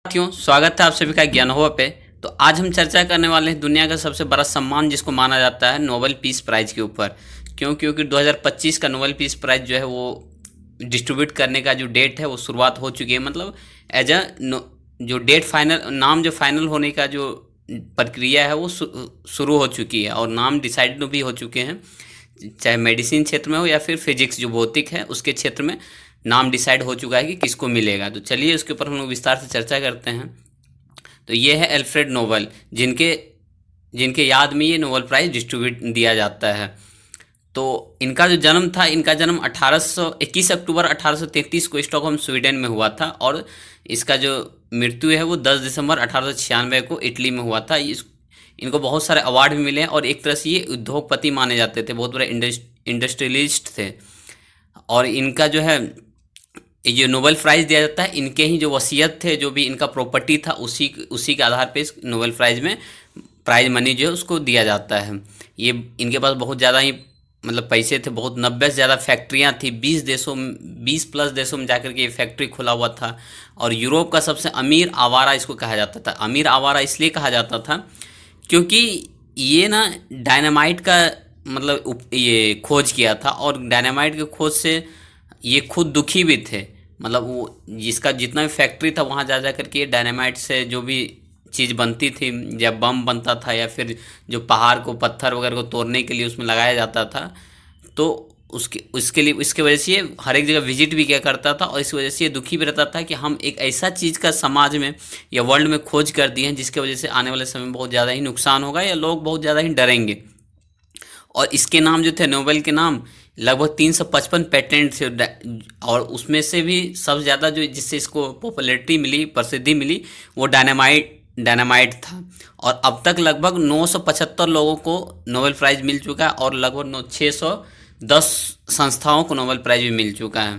साथियों, स्वागत है आप सभी का ज्ञानहुआ पे। तो आज हम चर्चा करने वाले हैं दुनिया का सबसे बड़ा सम्मान जिसको माना जाता है नोबेल पीस प्राइज़ के ऊपर। क्योंकि 2025 का नोबेल पीस प्राइज़ जो है वो डिस्ट्रीब्यूट करने का जो डेट है वो शुरुआत हो चुकी है। मतलब एज अ जो डेट फाइनल नाम जो फाइनल होने का जो प्रक्रिया है वो शुरू हो चुकी है और नाम डिसाइड भी हो चुके हैं। चाहे मेडिसिन क्षेत्र में हो या फिर फिजिक्स जो भौतिक है उसके क्षेत्र में नाम डिसाइड हो चुका है कि किसको मिलेगा। तो चलिए उसके ऊपर हम लोग विस्तार से चर्चा करते हैं। तो ये है अल्फ्रेड नोबेल, जिनके जिनके याद में ये नोबेल प्राइज़ डिस्ट्रीब्यूट दिया जाता है। तो इनका जो जन्म था, इनका जन्म 21 अक्टूबर 1833 को स्टॉकहोम स्वीडन में हुआ था और इसका जो मृत्यु है वो 10 दिसंबर 1896 को इटली में हुआ था। इनको बहुत सारे अवार्ड भी मिले हैं और एक तरह से ये उद्योगपति माने जाते थे, बहुत बड़े इंडस्ट्रियलिस्ट थे। और इनका जो है ये नोबेल प्राइज़ दिया जाता है, इनके ही जो वसीयत थे, जो भी इनका प्रॉपर्टी था, उसी के आधार पे इस नोबेल प्राइज़ में प्राइज़ मनी जो है उसको दिया जाता है। ये इनके पास बहुत ज़्यादा ही मतलब पैसे थे, बहुत 90 से ज़्यादा फैक्ट्रियाँ थी, 20 प्लस देशों में जाकर के ये फैक्ट्री खुला हुआ था। और यूरोप का सबसे अमीर आवारा इसको कहा जाता था। अमीर आवारा इसलिए कहा जाता था क्योंकि ये ना डायनामाइट का मतलब ये खोज किया था और डायनामाइट के खोज से ये खुद दुखी भी थे। मतलब वो जिसका जितना भी फैक्ट्री था वहाँ जा कर के डायनामाइट से जो भी चीज़ बनती थी, जब बम बनता था या फिर जो पहाड़ को पत्थर वगैरह को तोड़ने के लिए उसमें लगाया जाता था, तो उसके लिए इसके वजह से ये हर एक जगह विजिट भी किया करता था और इस वजह से ये दुखी भी रहता था कि हम एक ऐसा चीज़ का समाज में या वर्ल्ड में खोज कर दिए हैं जिसके वजह से आने वाले समय में बहुत ज़्यादा ही नुकसान होगा या लोग बहुत ज़्यादा ही डरेंगे। और इसके नाम जो थे नोबेल के नाम लगभग 355 पेटेंट थे और उसमें से भी सबसे ज़्यादा जो जिससे इसको पॉपुलैरिटी मिली, प्रसिद्धि मिली, वो डायनामाइट था। और अब तक लगभग 975 लोगों को नोबेल प्राइज़ मिल चुका है और लगभग 610 संस्थाओं को नोबेल प्राइज़ भी मिल चुका है।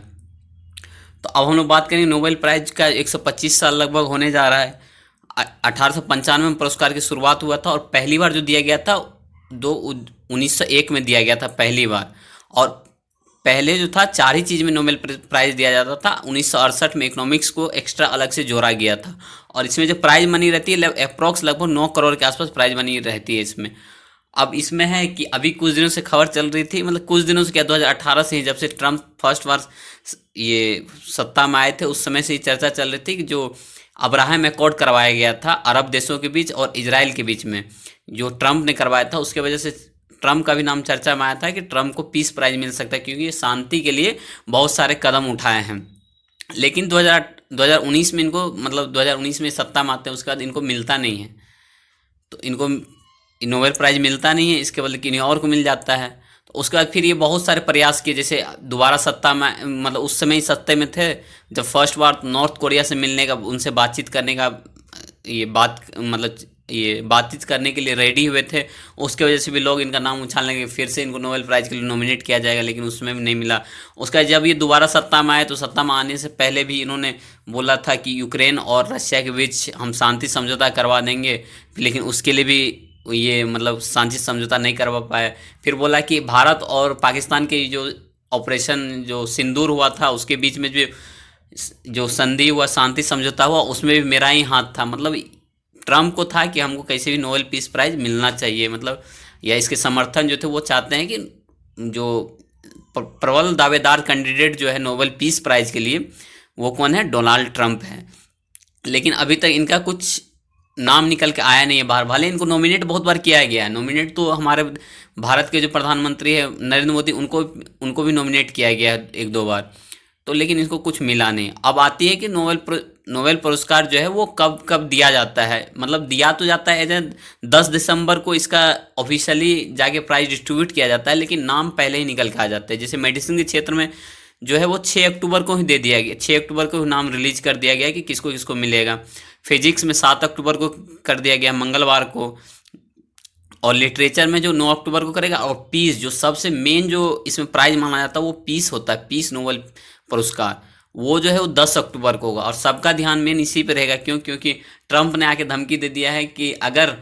तो अब हम लोग बात करेंगे नोबेल प्राइज़ का 125 साल लगभग होने जा रहा है। 1895 में पुरस्कार की शुरुआत हुआ था और पहली बार जो दिया गया था 1901 में दिया गया था पहली बार। और पहले जो था 4 ही चीज़ में नोबेल प्राइज़ दिया जाता था। 1968 में इकोनॉमिक्स को एक्स्ट्रा अलग से जोड़ा गया था और इसमें जो प्राइज़ मनी रहती है अप्रॉक्स लगभग 9 करोड़ के आसपास प्राइज़ मनी रहती है इसमें। अब इसमें है कि अभी कुछ दिनों से खबर चल रही थी, मतलब कुछ दिनों से क्या, 2018 से ही, जब से ट्रम्प फर्स्ट बार ये सत्ता में आए थे उस समय से ही चर्चा चल रही थी कि जो अब्राहम एकॉर्ड करवाया गया था अरब देशों के बीच और इजराइल के बीच में, जो ट्रम्प ने करवाया था, उसके वजह से ट्रम्प का भी नाम चर्चा में आया था कि ट्रम्प को पीस प्राइज़ मिल सकता है क्योंकि ये शांति के लिए बहुत सारे कदम उठाए हैं। लेकिन 2019 में इनको, मतलब 2019 में सत्ता में आते हैं उसके बाद इनको मिलता नहीं है। तो इनको नोबेल प्राइज़ मिलता नहीं है, इसके बदले किन्हीं और को मिल जाता है। तो उसके बाद फिर ये बहुत सारे प्रयास किए, जैसे दोबारा सत्ता में, मतलब उस समय ही सत्ते में थे जब फर्स्ट बार नॉर्थ कोरिया से मिलने का, उनसे बातचीत करने का ये बातचीत करने के लिए रेडी हुए थे। उसके वजह से भी लोग इनका नाम उछालने लगे, फिर से इनको नोबेल प्राइज़ के लिए नॉमिनेट किया जाएगा, लेकिन उसमें भी नहीं मिला। उसका जब ये दोबारा सत्ता में आए तो सत्ता में आने से पहले भी इन्होंने बोला था कि यूक्रेन और रशिया के बीच हम शांति समझौता करवा देंगे, लेकिन उसके लिए भी ये मतलब शांति समझौता नहीं करवा पाए। फिर बोला कि भारत और पाकिस्तान के जो ऑपरेशन जो सिंदूर हुआ था उसके बीच में जो संधि हुआ, शांति समझौता हुआ, उसमें भी मेरा ही हाथ था। मतलब ट्रम्प को था कि हमको कैसे भी नोबेल पीस प्राइज़ मिलना चाहिए, मतलब या इसके समर्थन जो थे वो चाहते हैं कि जो प्रबल दावेदार कैंडिडेट जो है नोबेल पीस प्राइज़ के लिए वो कौन है, डोनाल्ड ट्रम्प है। लेकिन अभी तक इनका कुछ नाम निकल के आया नहीं है बाहर। भले इनको नॉमिनेट बहुत बार किया गया है, नॉमिनेट तो हमारे भारत के जो प्रधानमंत्री है नरेंद्र मोदी, उनको भी नॉमिनेट किया गया है 1-2 बार, तो लेकिन इसको कुछ मिला नहीं। अब आती है कि नोबेल पुरस्कार जो है वो कब कब दिया जाता है। मतलब दिया तो जाता है 10 दिसंबर को इसका ऑफिशियली जाके प्राइज़ डिस्ट्रीब्यूट किया जाता है, लेकिन नाम पहले ही निकल के आ जाते हैं। जैसे मेडिसिन के क्षेत्र में जो है वो 6 अक्टूबर को ही दे दिया गया, 6 अक्टूबर को नाम रिलीज कर दिया गया कि किसको किसको मिलेगा। फिजिक्स में 7 अक्टूबर को कर दिया गया, मंगलवार को। और लिटरेचर में जो 9 अक्टूबर को करेगा। और पीस, जो सबसे मेन जो इसमें प्राइज माना जाता है वो पीस होता है, पीस नोबेल पुरस्कार, वो जो है वो 10 अक्टूबर को होगा। और सबका ध्यान मेन इसी पे रहेगा, क्योंकि ट्रम्प ने आके धमकी दे दिया है कि अगर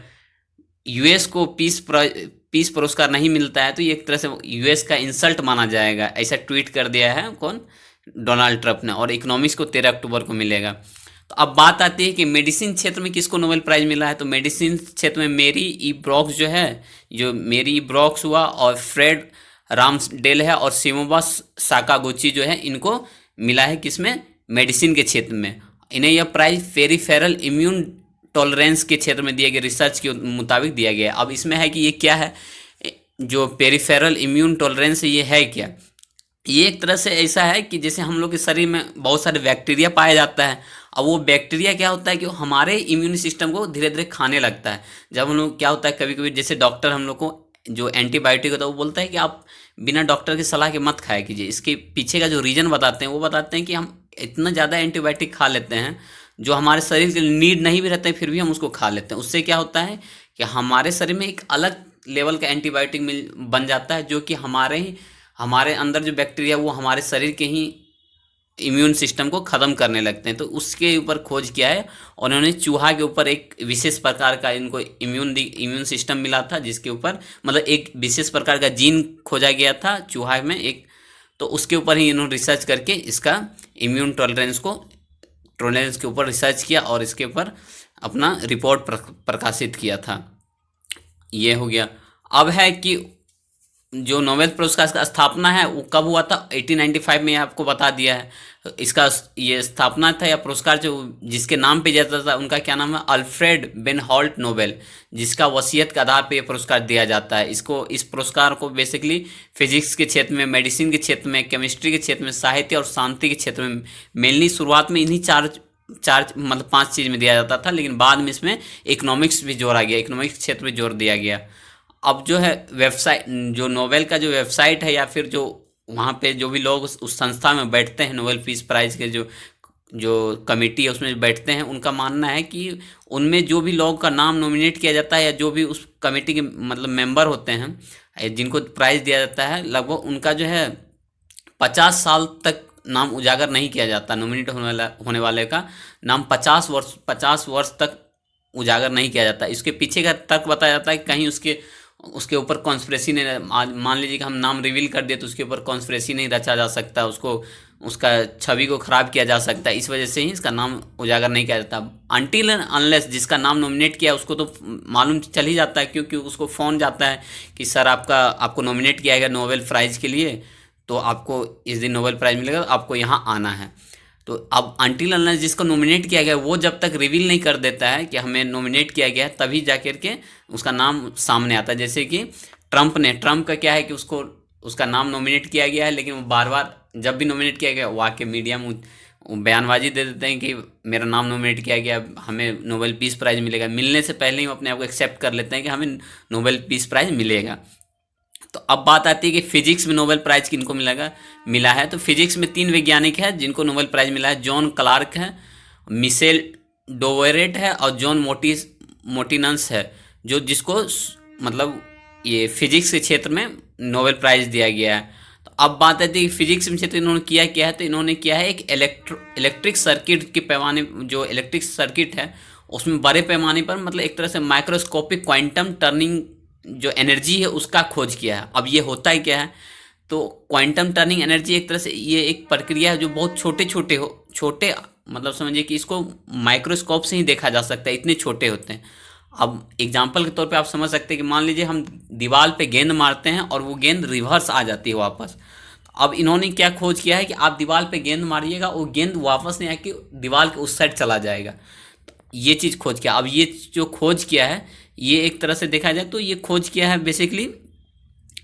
यूएस को पीस पुरस्कार नहीं मिलता है तो ये एक तरह से यूएस का इंसल्ट माना जाएगा। ऐसा ट्वीट कर दिया है कौन, डोनाल्ड ट्रम्प ने। और इकोनॉमिक्स को 13 अक्टूबर को मिलेगा। तो अब बात आती है कि मेडिसिन क्षेत्र में किसको नोबेल प्राइज मिला है। तो मेडिसिन क्षेत्र में मेरी ई ब्रॉक्स जो है, जो मेरी ई ब्रॉक्स हुआ और फ्रेड राम्सडेल है और शिमोबा साकागुची जो है, इनको मिला है किसमें, मेडिसिन के क्षेत्र में। इन्हें यह प्राइज पेरिफेरल इम्यून टॉलरेंस के क्षेत्र में दिए गए रिसर्च के मुताबिक दिया गया है। अब इसमें है कि ये क्या है, जो पेरिफेरल इम्यून टॉलरेंस ये है क्या। ये एक तरह से ऐसा है कि जैसे हम लोग के शरीर में बहुत सारे बैक्टीरिया पाया जाता है। अब वो बैक्टीरिया क्या होता है कि वो हमारे इम्यून सिस्टम को धीरे धीरे खाने लगता है। जब हम लोग क्या होता है, कभी कभी जैसे डॉक्टर हम लोग को जो एंटीबायोटिक होता है वो बोलता है कि आप बिना डॉक्टर की सलाह के मत खाया कीजिए। इसके पीछे का जो रीज़न बताते हैं वो बताते हैं कि हम इतना ज़्यादा एंटीबायोटिक खा लेते हैं जो हमारे शरीर के नीड नहीं भी रहते हैं, फिर भी हम उसको खा लेते हैं। उससे क्या होता है कि हमारे शरीर में एक अलग लेवल का एंटीबायोटिक बन जाता है, जो कि हमारे अंदर जो बैक्टीरिया वो हमारे शरीर के ही इम्यून सिस्टम को ख़त्म करने लगते हैं। तो उसके ऊपर खोज किया है और उन्होंने चूहा के ऊपर एक विशेष प्रकार का इनको इम्यून सिस्टम मिला था, जिसके ऊपर मतलब एक विशेष प्रकार का जीन खोजा गया था चूहा में एक। तो उसके ऊपर ही इन्होंने रिसर्च करके इसका इम्यून टॉलरेंस के ऊपर रिसर्च किया और इसके ऊपर अपना रिपोर्ट प्रकाशित किया था। ये हो गया। अब है कि जो नोबेल पुरस्कार का स्थापना है वो कब हुआ था, 1895 में आपको बता दिया है। इसका ये स्थापना था या पुरस्कार जो जिसके नाम पे जाता था उनका क्या नाम है, अल्फ्रेड बेनहॉल्ट नोबेल, जिसका वसीयत के आधार पे ये पुरस्कार दिया जाता है। इस पुरस्कार को बेसिकली फिजिक्स के क्षेत्र में, मेडिसिन के क्षेत्र में, केमिस्ट्री के क्षेत्र में, साहित्य और शांति के क्षेत्र में मेनली शुरुआत में इन्हीं चार मतलब 5 चीज़ में दिया जाता था, लेकिन बाद में इसमें इकोनॉमिक्स भी जोड़ा गया, इकोनॉमिक्स क्षेत्र में जोड़ दिया गया। अब जो है वेबसाइट, जो नोबेल का जो वेबसाइट है या फिर जो वहाँ पे जो भी लोग उस संस्था में बैठते हैं, नोबेल पीस प्राइज़ के जो कमेटी है उसमें बैठते हैं, उनका मानना है कि उनमें जो भी लोगों का नाम नॉमिनेट किया जाता है या जो भी उस कमेटी के मतलब मेंबर होते हैं जिनको प्राइज़ दिया जाता है, लगभग उनका जो है 50 साल तक नाम उजागर नहीं किया जाता। नॉमिनेट होने वाले का नाम 50 वर्ष तक उजागर नहीं किया जाता। इसके पीछे का तर्क बताया जाता है कि कहीं उसके ऊपर कॉन्स्पिरेसी नहीं, मान लीजिए कि हम नाम रिवील कर दिए तो उसके ऊपर कॉन्स्पिरेसी नहीं रचा जा सकता, उसका छवि को ख़राब किया जा सकता है। इस वजह से ही इसका नाम उजागर नहीं किया जाता। अनटिल एंड अनलेस जिसका नाम नॉमिनेट किया उसको तो मालूम चल ही जाता है, क्योंकि उसको फ़ोन जाता है कि सर आपको नॉमिनेट किया गया नोबेल प्राइज़ के लिए, तो आपको इस दिन नोबेल प्राइज़ मिलेगा, आपको यहाँ आना है। तो अब अनटिल अनलेस जिसको नॉमिनेट किया गया वो जब तक रिवील नहीं कर देता है कि हमें नॉमिनेट किया गया है, तभी जा कर के उसका नाम सामने आता है। जैसे कि ट्रम्प का क्या है कि उसका नाम नॉमिनेट किया गया है, लेकिन वो बार बार जब भी नॉमिनेट किया गया वो आके मीडिया में बयानबाजी दे देते हैं कि मेरा नाम नॉमिनेट किया गया, हमें नोबेल पीस प्राइज़ मिलेगा। मिलने से पहले ही वो अपने आप को एक्सेप्ट कर लेते हैं कि हमें नोबेल पीस प्राइज़ मिलेगा। तो अब बात आती है कि फिजिक्स में नोबेल प्राइज़ किनको मिला है। तो फिजिक्स में 3 वैज्ञानिक हैं जिनको नोबेल प्राइज़ मिला है। जॉन क्लार्क है, मिशेल डोवेरेट है और जॉन मोटिनस है, जिसको मतलब ये फिजिक्स के क्षेत्र में नोबेल प्राइज़ दिया गया है। तो अब बात आती है कि फिजिक्स में क्षेत्र इन्होंने किया है। तो इन्होंने किया है एक इलेक्ट्रिक सर्किट के पैमाने, जो इलेक्ट्रिक सर्किट है उसमें बड़े पैमाने पर मतलब एक तरह से माइक्रोस्कोपिक क्वांटम टर्निंग जो एनर्जी है उसका खोज किया है। अब ये होता है क्या है, तो क्वांटम टर्निंग एनर्जी एक तरह से ये एक प्रक्रिया है जो बहुत छोटे मतलब समझिए कि इसको माइक्रोस्कोप से ही देखा जा सकता है, इतने छोटे होते हैं। अब एग्जांपल के तौर पे आप समझ सकते हैं कि मान लीजिए हम दीवार पे गेंद मारते हैं और वो गेंद रिवर्स आ जाती है वापस। अब इन्होंने क्या खोज किया है कि आप दीवार पे गेंद मारिएगा, वो गेंद वापस नहीं आके दीवार के उस साइड चला जाएगा। ये चीज़ खोज किया। अब ये जो खोज किया है ये एक तरह से देखा जाए तो ये खोज किया है बेसिकली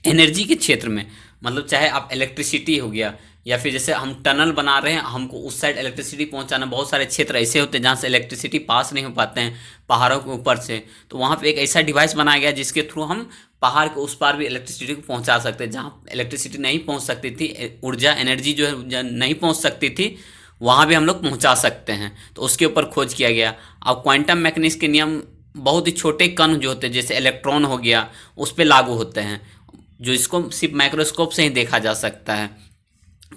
एनर्जी के क्षेत्र में। मतलब चाहे आप इलेक्ट्रिसिटी हो गया या फिर जैसे हम टनल बना रहे हैं, हमको उस साइड इलेक्ट्रिसिटी पहुंचाना, बहुत सारे क्षेत्र ऐसे होते हैं जहाँ से इलेक्ट्रिसिटी पास नहीं हो पाते हैं पहाड़ों के ऊपर से, तो वहाँ पे एक ऐसा डिवाइस बनाया गया जिसके थ्रू हम पहाड़ के उस पार भी इलेक्ट्रिसिटी को पहुँचा सकते हैं। जहाँ इलेक्ट्रिसिटी नहीं पहुँच सकती थी, ऊर्जा एनर्जी जो है नहीं पहुँच सकती थी, वहाँ भी हम लोग पहुँचा सकते हैं। तो उसके ऊपर खोज किया गया। अब क्वांटम मैकेनिक्स के नियम बहुत ही छोटे कण जो होते हैं जैसे इलेक्ट्रॉन हो गया उस पर लागू होते हैं, जो इसको सिर्फ माइक्रोस्कोप से ही देखा जा सकता है।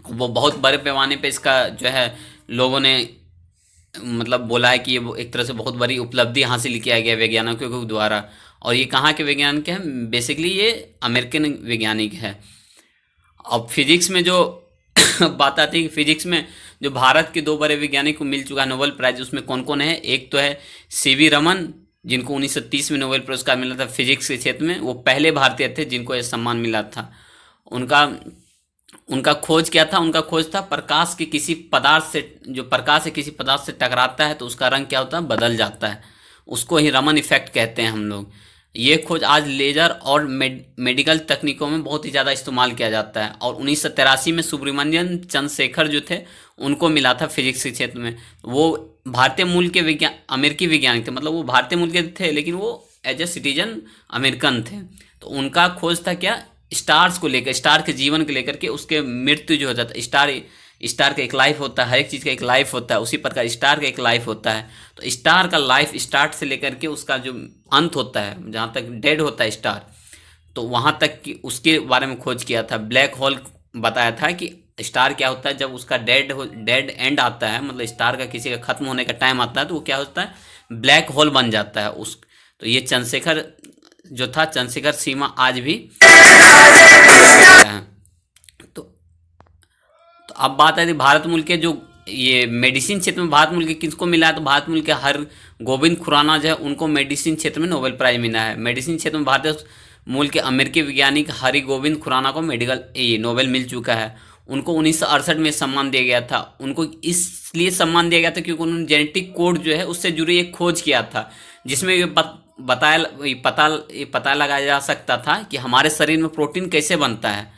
वो बहुत बड़े पैमाने पे इसका जो है लोगों ने मतलब बोला है कि ये एक तरह से बहुत बड़ी उपलब्धि हासिल किया गया वैज्ञानिकों के द्वारा। और ये कहाँ के वैज्ञानिक हैं, बेसिकली ये अमेरिकन वैज्ञानिक है। अब फिजिक्स में जो बात आती है कि फिजिक्स में जो भारत के 2 बड़े वैज्ञानिक को मिल चुका है नोबेल प्राइज, उसमें कौन कौन है? एक तो है सीवी रमन, जिनको 1930 में नोबेल पुरस्कार मिला था फिजिक्स के क्षेत्र में। वो पहले भारतीय थे जिनको यह सम्मान मिला था। उनका उनका खोज क्या था? उनका खोज था प्रकाश के किसी पदार्थ से, जो प्रकाश से किसी पदार्थ से टकराता है तो उसका रंग क्या होता है? बदल जाता है। उसको ही रमन इफेक्ट कहते हैं हम लोग। ये खोज आज लेजर और मेडिकल तकनीकों में बहुत ही ज़्यादा इस्तेमाल किया जाता है। और 1983 में सुब्रमण्यम चंद्रशेखर जो थे उनको मिला था फिजिक्स के क्षेत्र में। वो भारतीय मूल के अमेरिकी वैज्ञानिक थे, मतलब वो भारतीय मूल के थे लेकिन वो एज ए सिटीजन अमेरिकन थे। तो उनका खोज था क्या? स्टार्स को लेकर, स्टार के जीवन को लेकर के, उसके मृत्यु जो हो जाता है। स्टार का एक लाइफ होता है, हर एक चीज़ का एक लाइफ होता है, उसी प्रकार स्टार का एक लाइफ होता है। तो स्टार का लाइफ स्टार्ट से लेकर के उसका जो अंत होता है, जहाँ तक डेड होता है स्टार, तो वहाँ तक कि उसके बारे में खोज किया था। ब्लैक होल बताया था कि स्टार क्या होता है जब उसका डेड एंड आता है, मतलब स्टार का किसी का खत्म होने का टाइम आता है तो वो क्या होता है? ब्लैक होल बन जाता है उस। तो ये चंद्रशेखर जो था, चंद्रशेखर सीमा आज भी है। तो अब बात है भारत मूल के जो ये मेडिसिन क्षेत्र में भारत मूल के किसको मिला है? तो भारत मूल के हर गोविंद खुराना जो है उनको मेडिसिन क्षेत्र में नोबेल प्राइज मिला है। मेडिसिन क्षेत्र में भारतीय मूल के अमेरिकी वैज्ञानिक हरि गोविंद खुराना को नोबेल मिल चुका है। उनको 1968 में सम्मान दिया गया था। उनको इसलिए सम्मान दिया गया था क्योंकि उन्होंने जेनेटिक कोड जो है उससे जुड़ी एक खोज किया था, जिसमें ये पता लगाया जा सकता था कि हमारे शरीर में प्रोटीन कैसे बनता है।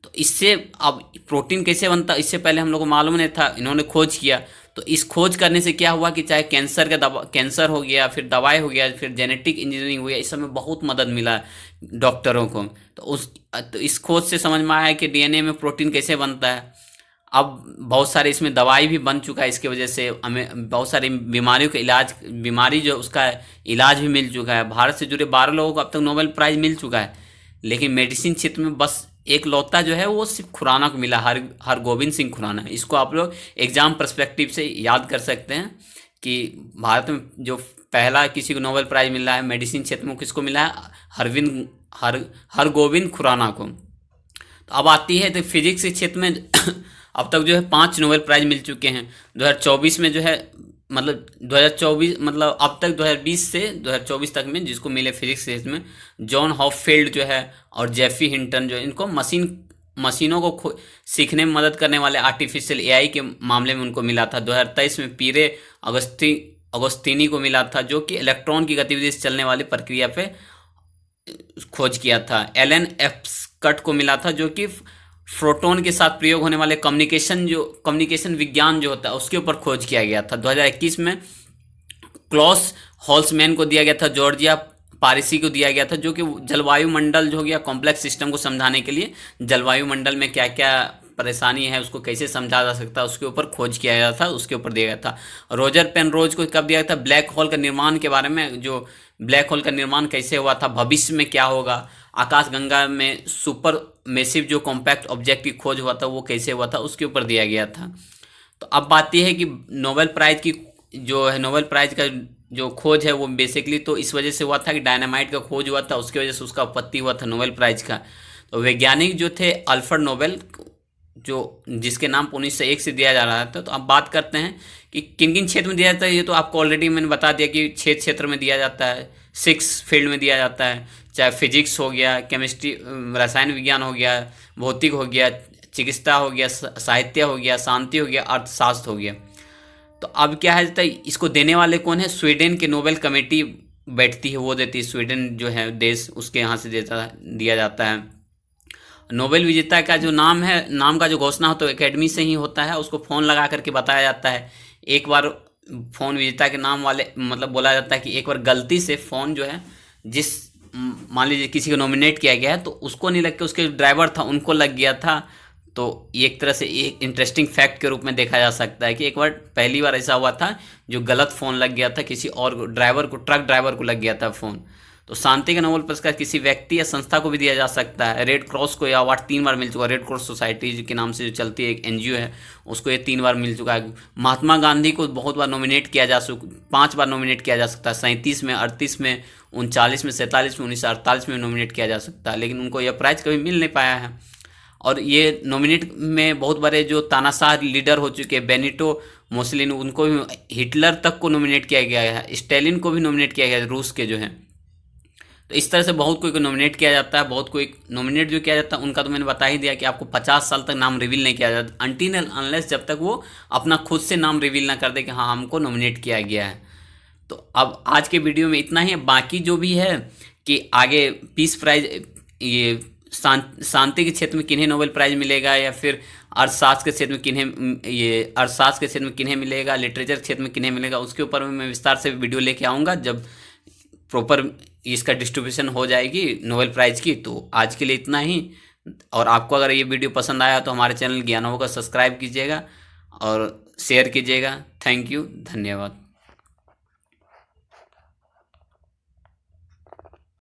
तो इससे, अब प्रोटीन कैसे बनता है इससे पहले हम लोग को मालूम नहीं था, इन्होंने खोज किया। तो इस खोज करने से क्या हुआ कि चाहे कैंसर हो गया, फिर दवाई हो गया, फिर जेनेटिक इंजीनियरिंग हो गया, इस सब में बहुत मदद मिला डॉक्टरों को। तो इस खोज से समझ में आया कि डीएनए में प्रोटीन कैसे बनता है। अब बहुत सारे इसमें दवाई भी बन चुका है, इसकी वजह से हमें बहुत सारी बीमारियों का बीमारी जो उसका इलाज भी मिल चुका है। भारत से जुड़े 12 लोगों को अब तक नोबेल प्राइज मिल चुका है, लेकिन मेडिसिन क्षेत्र में बस एक लौता जो है वो सिर्फ खुराना को मिला, हर गोविंद सिंह खुराना। इसको आप लोग एग्जाम पर्सपेक्टिव से याद कर सकते हैं कि भारत में जो पहला किसी को नोबेल प्राइज मिला है मेडिसिन क्षेत्र में, किसको मिला है? हर गोविंद खुराना को। तो अब आती है तो फिजिक्स के क्षेत्र में अब तक जो है 5 नोबेल प्राइज मिल चुके हैं। 2024 में जो है, मतलब 2024 मतलब अब तक 2020 से 2024 तक में जिसको मिले फिजिक्स के क्षेत्र में, जॉन हॉपफील्ड जो है और जेफी हिंटन जो है, इनको मशीनों को सीखने में मदद करने वाले आर्टिफिशियल एआई के मामले में उनको मिला था। 2023 में पीरे अगस्तीनी को मिला था, जो कि इलेक्ट्रॉन की गतिविधि से चलने वाली प्रक्रिया पे खोज किया था। एलन एप्सकट को मिला था, जो कि प्रोटॉन के साथ प्रयोग होने वाले कम्युनिकेशन विज्ञान जो होता है उसके ऊपर खोज किया गया था। 2021 में क्लॉस हॉल्समैन को दिया गया था, जॉर्जिया पारिसी को दिया गया था, जो कि जलवायु मंडल जो हो गया कॉम्प्लेक्स सिस्टम को समझाने के लिए, जलवायु मंडल में क्या क्या परेशानी है उसको कैसे समझा जा सकता है उसके ऊपर खोज किया गया था, उसके ऊपर दिया गया था। रोजर पेनरोज को कब दिया गया था? ब्लैक होल का निर्माण के बारे में, जो ब्लैक होल का निर्माण कैसे हुआ था, भविष्य में क्या होगा, आकाशगंगा में सुपर मैसिव जो कॉम्पैक्ट ऑब्जेक्ट की खोज हुआ था वो कैसे हुआ था, उसके ऊपर दिया गया था। तो अब बात यह है कि नोबेल प्राइज की जो है, नोबेल प्राइज का जो खोज है वो बेसिकली तो इस वजह से हुआ था कि डायनामाइट का खोज हुआ था, उसकी वजह से उसका उत्पत्ति हुआ था नोबेल प्राइज का। तो वैज्ञानिक जो थे अल्फ्रेड नोबेल, जो जिसके नाम 1901 से दिया जा रहा था। तो अब बात करते हैं कि किन किन क्षेत्र में दिया जाता है। ये तो आपको ऑलरेडी मैंने बता दिया कि 6 क्षेत्र में दिया जाता है, 6 फील्ड में दिया जाता है, चाहे फिजिक्स हो गया, केमिस्ट्री रसायन विज्ञान हो गया, भौतिक हो गया, चिकित्सा हो गया, साहित्य हो गया, शांति हो गया, अर्थशास्त्र हो गया। तो अब क्या है, तो इसको देने वाले कौन है? स्वीडन के नोबेल कमेटी बैठती है, वो देती है। स्वीडन जो है देश, उसके यहाँ से दिया जाता है। नोबेल विजेता का जो नाम है, नाम का जो घोषणा होता है एकेडमी से ही होता है, उसको फ़ोन लगा करके बताया जाता है। एक बार फ़ोन विजेता के नाम वाले मतलब बोला जाता है कि एक बार गलती से फ़ोन जो है, जिस मान लीजिए किसी को नॉमिनेट किया गया है तो उसको नहीं लग के उसके ड्राइवर था उनको लग गया था। तो एक तरह से एक इंटरेस्टिंग फैक्ट के रूप में देखा जा सकता है कि एक बार पहली बार ऐसा हुआ था जो गलत फ़ोन लग गया था, किसी और ड्राइवर को, ट्रक ड्राइवर को लग गया था फ़ोन। तो शांति का नोबेल पुरस्कार किसी व्यक्ति या संस्था को भी दिया जा सकता है। रेड क्रॉस को यह अवार्ड 3 बार मिल चुका है। रेड क्रॉस सोसाइटी के नाम से जो चलती है एक एनजीओ है, उसको ये 3 बार मिल चुका है। महात्मा गांधी को बहुत बार नॉमिनेट किया जा 5 बार नॉमिनेट किया जा सकता है। 37 में, 38 में, 39 में, 47 में, 1948 में नॉमिनेट किया जा सकता है, लेकिन उनको यह प्राइज़ कभी मिल नहीं पाया है। और ये नॉमिनेट में बहुत बड़े जो तानाशाह लीडर हो चुके हैं, बेनिटो मुसोलिनी, उनको भी, हिटलर तक को नॉमिनेट किया गया है, स्टालिन को भी नॉमिनेट किया गया है, रूस के जो हैं। तो इस तरह से बहुत कोई को नॉमिनेट किया जाता है। बहुत कोई नॉमिनेट जो किया जाता है उनका तो मैंने बता ही दिया कि आपको 50 साल तक नाम रिवील नहीं किया जाता, अनटिल अनलेस जब तक वो अपना खुद से नाम रिवील ना कर दे कि हाँ हमको नॉमिनेट किया गया है। तो अब आज के वीडियो में इतना ही है। बाकी जो भी है कि आगे पीस प्राइज, ये शांति के क्षेत्र में किन्हें नोबेल प्राइज मिलेगा, या फिर अर्थशास्त्र के क्षेत्र में किन्हें, ये अर्थशास्त्र के क्षेत्र में किन्हें मिलेगा, लिटरेचर के क्षेत्र में किन्हें मिलेगा, उसके ऊपर मैं विस्तार से वीडियो लेके आऊँगा जब प्रॉपर इसका डिस्ट्रीब्यूशन हो जाएगी नोबेल प्राइज़ की। तो आज के लिए इतना ही। और आपको अगर ये वीडियो पसंद आया तो हमारे चैनल ज्ञानों को सब्सक्राइब कीजिएगा और शेयर कीजिएगा। थैंक यू, धन्यवाद।